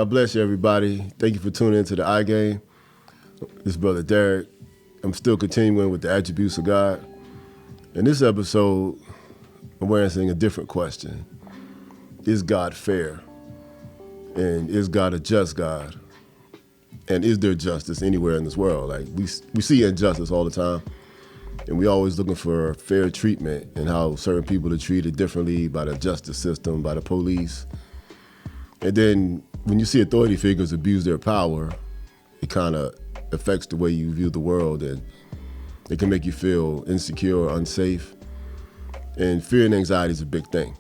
God bless you, everybody. Thank you for tuning into the iGame. This is Brother Derek. I'm still continuing with the attributes of God. In this episode, I'm answering a different question. Is God fair? And is God a just God? And is there justice anywhere in this world? Like we see injustice all the time, and we always looking for fair treatment and how certain people are treated differently by the justice system, by the police. And then when you see authority figures abuse their power, it kind of affects the way you view the world, and it can make you feel insecure, unsafe. And fear and anxiety is a big thing.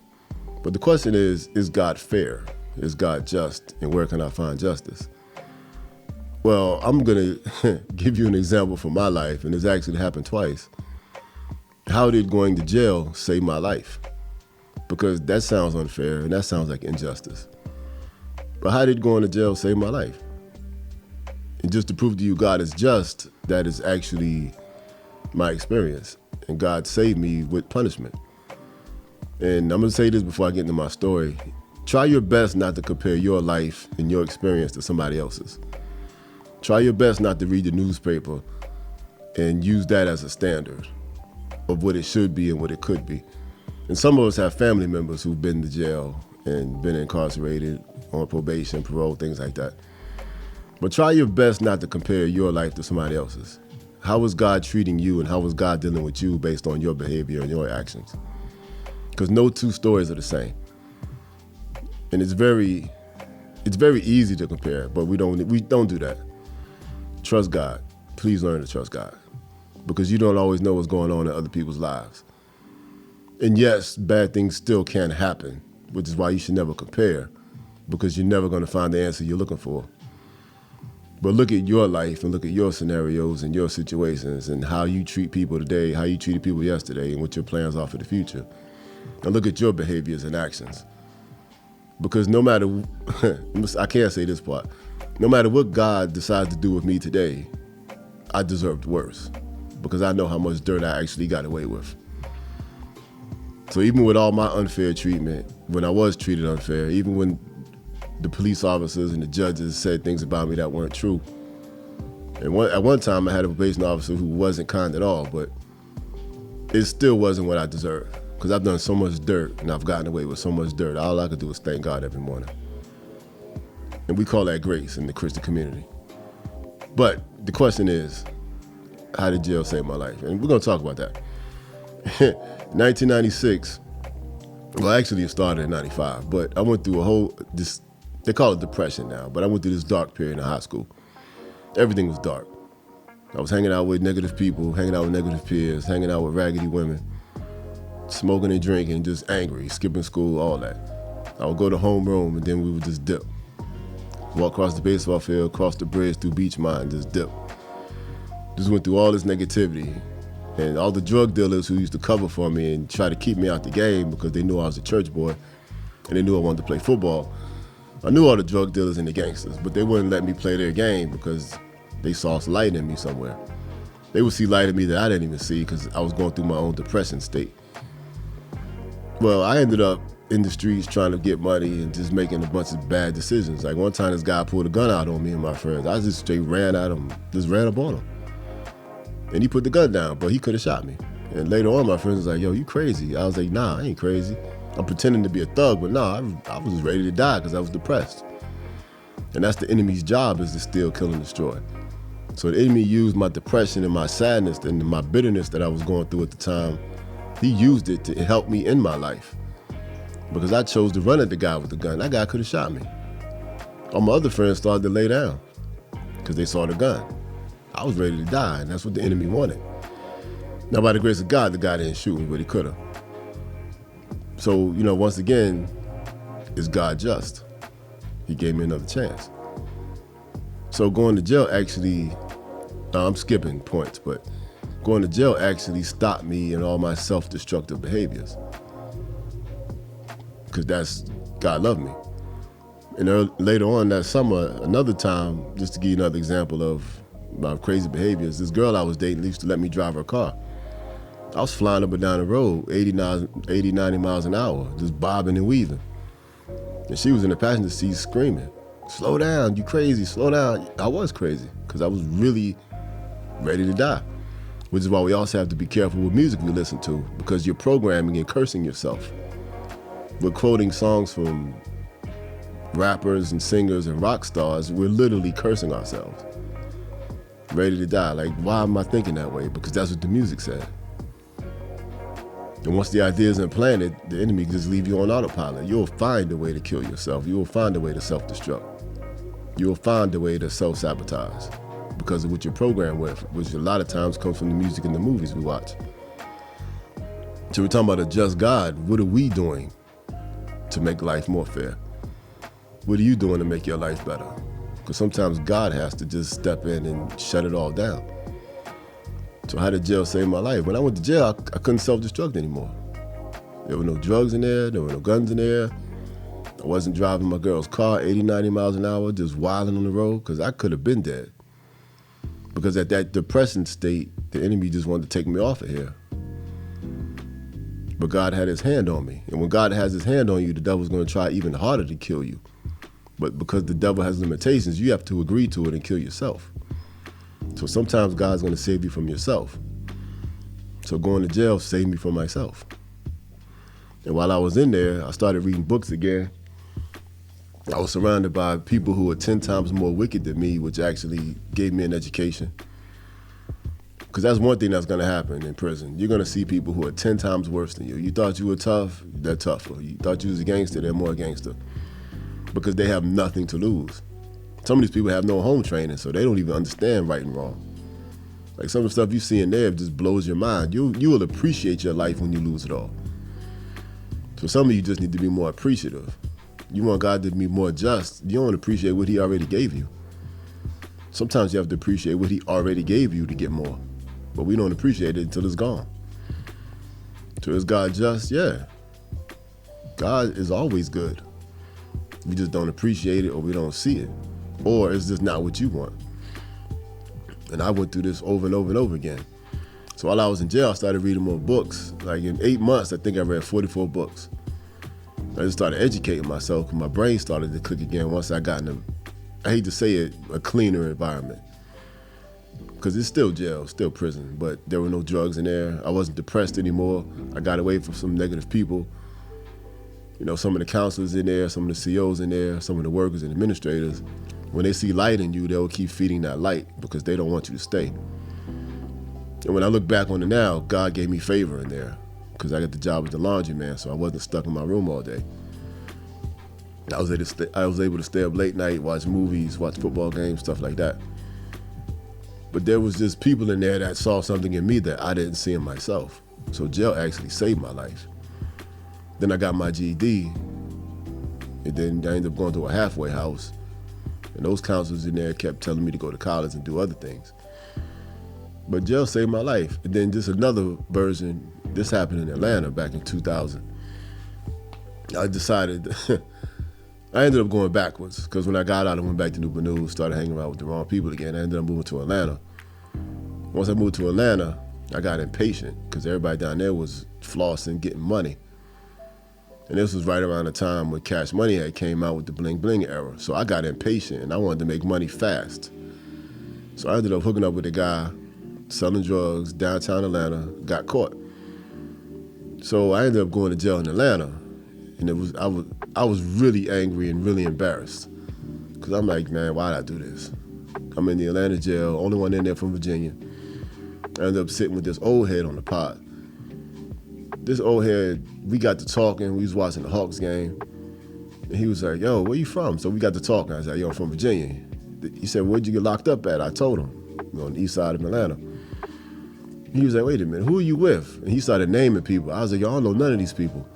But the question is God fair? Is God just? And where can I find justice? Well, I'm going to give you an example from my life, and it's actually happened twice. How did going to jail save my life? Because that sounds unfair, and that sounds like injustice. But how did going to jail save my life? And just to prove to you God is just, that is actually my experience. And God saved me with punishment. And I'm going to say this before I get into my story. Try your best not to compare your life and your experience to somebody else's. Try your best not to read the newspaper and use that as a standard of what it should be and what it could be. And some of us have family members who've been to jail and been incarcerated on probation, parole, things like that. But try your best not to compare your life to somebody else's. How is God treating you, and how is God dealing with you based on your behavior and your actions? Because no two stories are the same. And it's very easy to compare, but we don't do that. Trust God. Please learn to trust God, because you don't always know what's going on in other people's lives. And yes, bad things still can happen, which is why you should never compare, because you're never going to find the answer you're looking for. But look at your life and look at your scenarios and your situations and how you treat people today, how you treated people yesterday, and what your plans are for the future. And look at your behaviors and actions. Because no matter, I can't say this part, no matter what God decides to do with me today, I deserved worse, because I know how much dirt I actually got away with. So even with all my unfair treatment, when I was treated unfair, even when the police officers and the judges said things about me that weren't true, and at one time I had a probation officer who wasn't kind at all, but it still wasn't what I deserved, because I've done so much dirt and I've gotten away with so much dirt. All I could do is thank God every morning. And we call that grace in the Christian community. But the question is, how did jail save my life? And we're going to talk about that. 1996, well, actually it started in 95, but I went through they call it depression now, but I went through this dark period in high school. Everything was dark. I was hanging out with negative people, hanging out with negative peers, hanging out with raggedy women, smoking and drinking, just angry, skipping school, all that. I would go to homeroom, and then we would just dip. Walk across the baseball field, cross the bridge through Beach Mine, just dip. Just went through all this negativity. And all the drug dealers who used to cover for me and try to keep me out the game because they knew I was a church boy and they knew I wanted to play football. I knew all the drug dealers and the gangsters, but they wouldn't let me play their game because they saw light in me somewhere. They would see light in me that I didn't even see because I was going through my own depression state. Well, I ended up in the streets trying to get money and just making a bunch of bad decisions. Like one time this guy pulled a gun out on me and my friends. I just straight ran at him, just ran up on him. And he put the gun down, but he could have shot me. And later on, my friends was like, yo, you crazy. I was like, nah, I ain't crazy. I'm pretending to be a thug, but nah, I was just ready to die because I was depressed. And that's the enemy's job, is to steal, kill, and destroy. So the enemy used my depression and my sadness and my bitterness that I was going through at the time. He used it to help me in my life, because I chose to run at the guy with the gun. That guy could have shot me. All my other friends started to lay down because they saw the gun. I was ready to die, and that's what the enemy wanted. Now, by the grace of God, the guy didn't shoot me, but he could have. So, once again, is God just? He gave me another chance. So going to jail actually, I'm skipping points, but going to jail actually stopped me in all my self-destructive behaviors. Because God loved me. And later on that summer, another time, just to give you another example of my crazy behaviors, this girl I was dating used to let me drive her car. I was flying up and down the road, 80, 90 miles an hour, just bobbing and weaving. And she was in the passenger seat screaming. Slow down, you crazy, slow down. I was crazy because I was really ready to die, which is why we also have to be careful with music we listen to, because you're programming and cursing yourself. We're quoting songs from rappers and singers and rock stars. We're literally cursing ourselves. Ready to die. Like, why am I thinking that way? Because that's what the music said. And once the idea is implanted, the enemy can just leave you on autopilot. You'll find a way to kill yourself. You will find a way to self-destruct. You will find a way to self-sabotage because of what you're programmed with, which a lot of times comes from the music and the movies we watch. So we're talking about a just God. What are we doing to make life more fair? What are you doing to make your life better? Because sometimes God has to just step in and shut it all down. So how did jail save my life? When I went to jail, I couldn't self-destruct anymore. There were no drugs in there were no guns in there. I wasn't driving my girl's car 80, 90 miles an hour, just wilding on the road, because I could have been dead. Because at that depressing state, the enemy just wanted to take me off of here. But God had his hand on me. And when God has his hand on you, the devil's going to try even harder to kill you. But because the devil has limitations, you have to agree to it and kill yourself. So sometimes God's going to save you from yourself. So going to jail saved me from myself. And while I was in there, I started reading books again. I was surrounded by people who were 10 times more wicked than me, which actually gave me an education. Because that's one thing that's going to happen in prison. You're going to see people who are 10 times worse than you. You thought you were tough, they're tougher. You thought you was a gangster, they're more gangster. Because they have nothing to lose. Some of these people have no home training, so they don't even understand right and wrong. Like some of the stuff you see in there just blows your mind. You will appreciate your life when you lose it all. So some of you just need to be more appreciative. You want God to be more just. You don't appreciate what he already gave you. Sometimes you have to appreciate what he already gave you to get more. But we don't appreciate it until it's gone. So is God just? Yeah. God is always good. We just don't appreciate it, or we don't see it. Or it's just not what you want. And I went through this over and over and over again. So while I was in jail, I started reading more books. Like in 8 months, I think I read 44 books. I just started educating myself, and my brain started to click again once I got in I hate to say it, a cleaner environment. Because it's still jail, still prison, but there were no drugs in there. I wasn't depressed anymore. I got away from some negative people. You know, some of the counselors in there, some of the COs in there, some of the workers and administrators, when they see light in you, they'll keep feeding that light because they don't want you to stay. And when I look back on it now, God gave me favor in there because I got the job as the laundryman, so I wasn't stuck in my room all day. I was able to stay up late night, watch movies, watch football games, stuff like that. But there was just people in there that saw something in me that I didn't see in myself. So jail actually saved my life. Then I got my GED, and then I ended up going to a halfway house. And those counselors in there kept telling me to go to college and do other things. But jail saved my life. And then just another version, this happened in Atlanta back in 2000. I decided, I ended up going backwards, because when I got out, I went back to Newport News, started hanging around with the wrong people again. I ended up moving to Atlanta. Once I moved to Atlanta, I got impatient, because everybody down there was flossing, getting money. And this was right around the time when Cash Money had came out with the bling bling era. So I got impatient and I wanted to make money fast. So I ended up hooking up with a guy selling drugs downtown Atlanta, got caught. So I ended up going to jail in Atlanta. And I was really angry and really embarrassed. Cause I'm like, man, why did I do this? I'm in the Atlanta jail, only one in there from Virginia. I ended up sitting with this old head on the pod. This old head, we got to talking. We was watching the Hawks game. And he was like, yo, where you from? So we got to talking. I was like, yo, I'm from Virginia. He said, where'd you get locked up at? I told him, on the east side of Atlanta. He was like, wait a minute, who are you with? And he started naming people. I was like, yo, I don't know none of these people.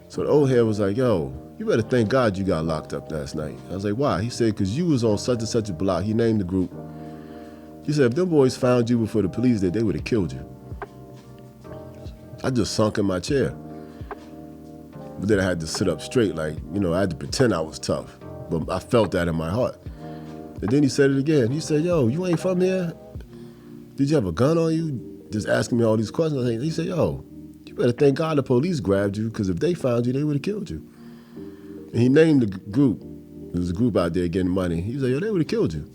So the old head was like, yo, you better thank God you got locked up last night. I was like, why? He said, because you was on such and such a block. He named the group. He said, if them boys found you before the police did, they would have killed you. I just sunk in my chair. But then I had to sit up straight, like, you know, I had to pretend I was tough. But I felt that in my heart. And then he said it again. He said, yo, you ain't from here? Did you have a gun on you? Just asking me all these questions. He said, yo, you better thank God the police grabbed you, because if they found you, they would have killed you. And he named the group. There was a group out there getting money. He was like, yo, they would have killed you.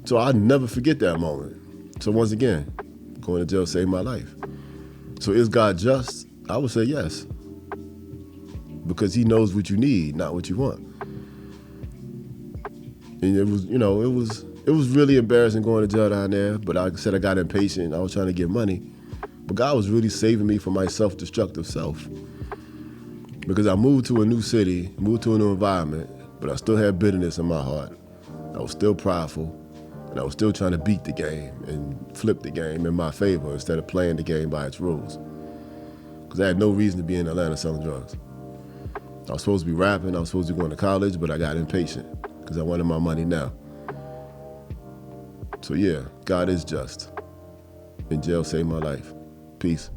So I'll never forget that moment. So once again, going to jail saved my life. So is God just? I would say yes. Because he knows what you need, not what you want. And it was, it was really embarrassing going to jail down there, but like I said, I got impatient. I was trying to get money. But God was really saving me from my self-destructive self. Because I moved to a new city, moved to a new environment, but I still had bitterness in my heart. I was still prideful. And I was still trying to beat the game and flip the game in my favor instead of playing the game by its rules. Because I had no reason to be in Atlanta selling drugs. I was supposed to be rapping, I was supposed to be going to college, but I got impatient because I wanted my money now. So yeah, God is just. And jail saved my life. Peace.